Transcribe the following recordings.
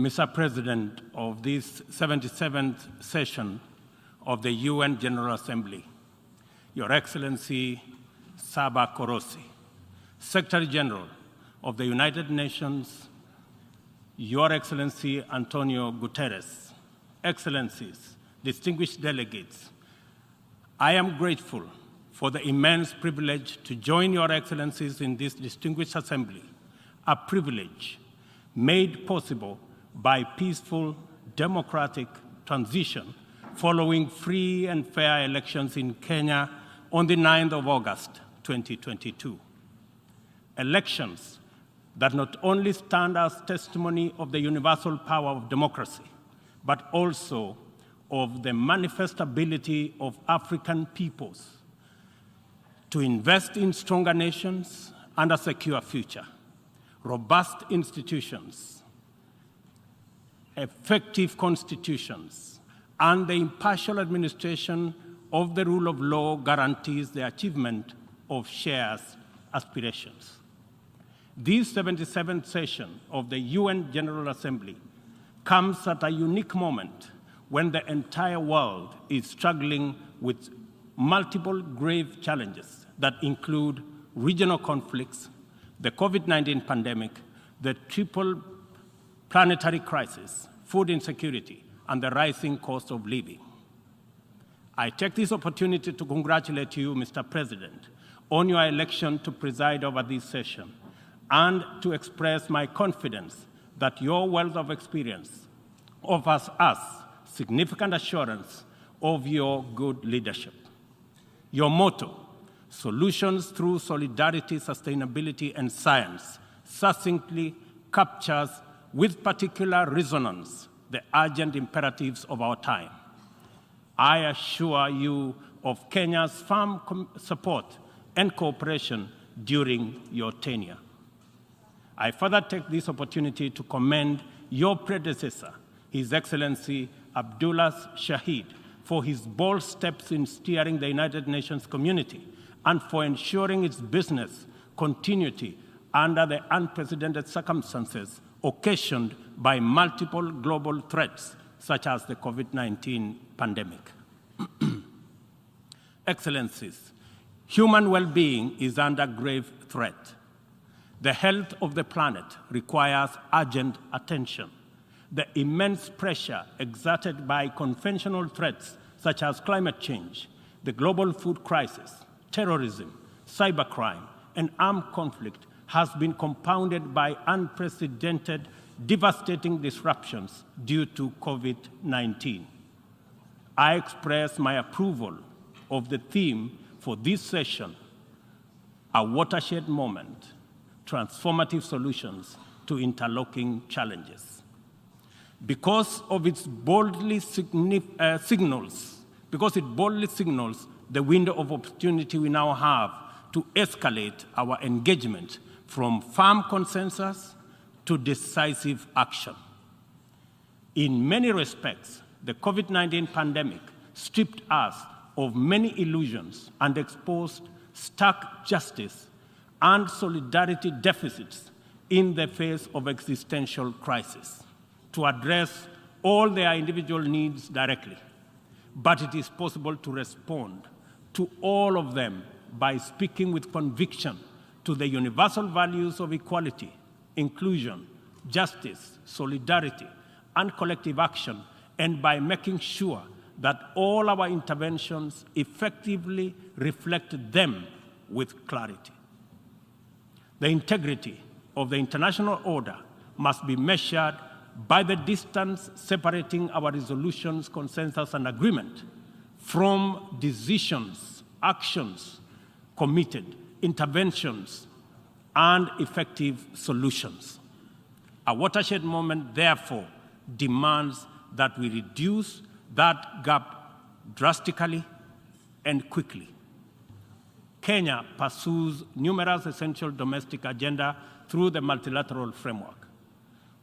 Mr. President of this 77th session of the UN General Assembly, Your Excellency Saba Korosi, Secretary General of the United Nations, Your Excellency Antonio Guterres, Excellencies, distinguished delegates, I am grateful for the immense privilege to join Your Excellencies in this distinguished assembly, a privilege made possible by peaceful, democratic transition following free and fair elections in Kenya on the 9th of August, 2022. Elections that not only stand as testimony of the universal power of democracy, but also of the manifest ability of African peoples to invest in stronger nations and a secure future, robust institutions, effective constitutions, and the impartial administration of the rule of law guarantees the achievement of shared aspirations. This 77th session of the UN General Assembly comes at a unique moment when the entire world is struggling with multiple grave challenges that include regional conflicts, the COVID-19 pandemic, the triple planetary crisis, food insecurity, and the rising cost of living. I take this opportunity to congratulate you, Mr. President, on your election to preside over this session and to express my confidence that your wealth of experience offers us significant assurance of your good leadership. Your motto, solutions through solidarity, sustainability, and science, succinctly captures with particular resonance the urgent imperatives of our time. I assure you of Kenya's firm support and cooperation during your tenure. I further take this opportunity to commend your predecessor, His Excellency Abdullah Shahid, for his bold steps in steering the United Nations community and for ensuring its business continuity under the unprecedented circumstances occasioned by multiple global threats, such as the COVID-19 pandemic. Excellencies, human well-being is under grave threat. The health of the planet requires urgent attention. The immense pressure exerted by conventional threats such as climate change, the global food crisis, terrorism, cybercrime, and armed conflict has been compounded by unprecedented, devastating disruptions due to COVID-19. I express my approval of the theme for this session, a watershed moment, transformative solutions to interlocking challenges. Because it boldly signals the window of opportunity we now have to escalate our engagement from firm consensus to decisive action. In many respects, the COVID-19 pandemic stripped us of many illusions and exposed stark justice and solidarity deficits in the face of existential crisis to address all their individual needs directly. But it is possible to respond to all of them by speaking with conviction to the universal values of equality, inclusion, justice, solidarity, and collective action, and by making sure that all our interventions effectively reflect them with clarity. The integrity of the international order must be measured by the distance separating our resolutions, consensus, and agreement from decisions, actions, committed, interventions, and effective solutions. A watershed moment, therefore, demands that we reduce that gap drastically and quickly. Kenya pursues numerous essential domestic agenda through the multilateral framework.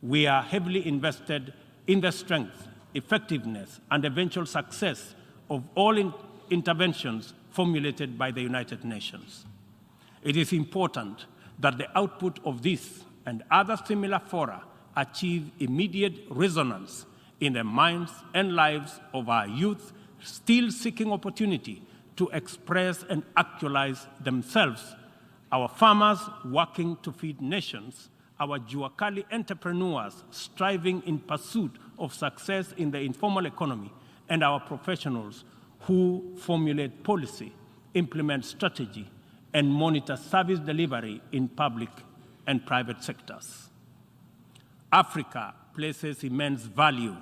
We are heavily invested in the strength, effectiveness, and eventual success of all interventions formulated by the United Nations. It is important that the output of this and other similar fora achieve immediate resonance in the minds and lives of our youth still seeking opportunity to express and actualize themselves, our farmers working to feed nations, our Juakali entrepreneurs striving in pursuit of success in the informal economy, and our professionals who formulate policy, implement strategy, and monitor service delivery in public and private sectors. Africa places immense value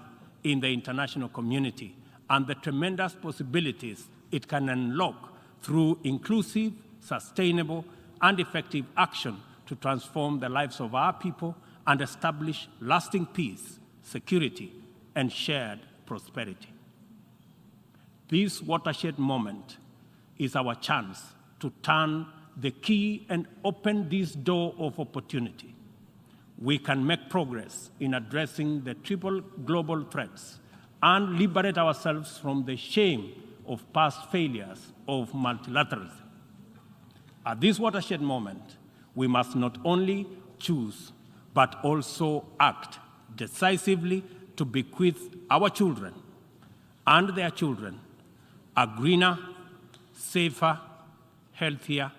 in the international community and the tremendous possibilities it can unlock through inclusive, sustainable, and effective action to transform the lives of our people and establish lasting peace, security, and shared prosperity. This watershed moment is our chance to turn the key and open this door of opportunity. We can make progress in addressing the triple global threats and liberate ourselves from the shame of past failures of multilateralism. At this watershed moment, we must not only choose, but also act decisively to bequeath our children and their children a greener, safer, healthier,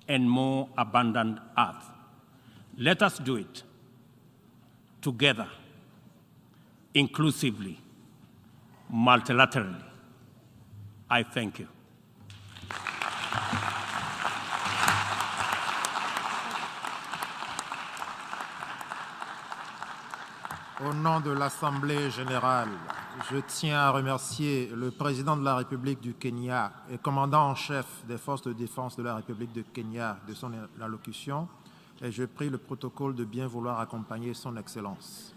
and more abundant earth. Let us do it together, inclusively, multilaterally. I thank you. Au nom de l'Assemblée générale, je tiens à remercier le président de la République du Kenya et commandant en chef des forces de défense de la République du Kenya de son allocution et je prie le protocole de bien vouloir accompagner son Excellence.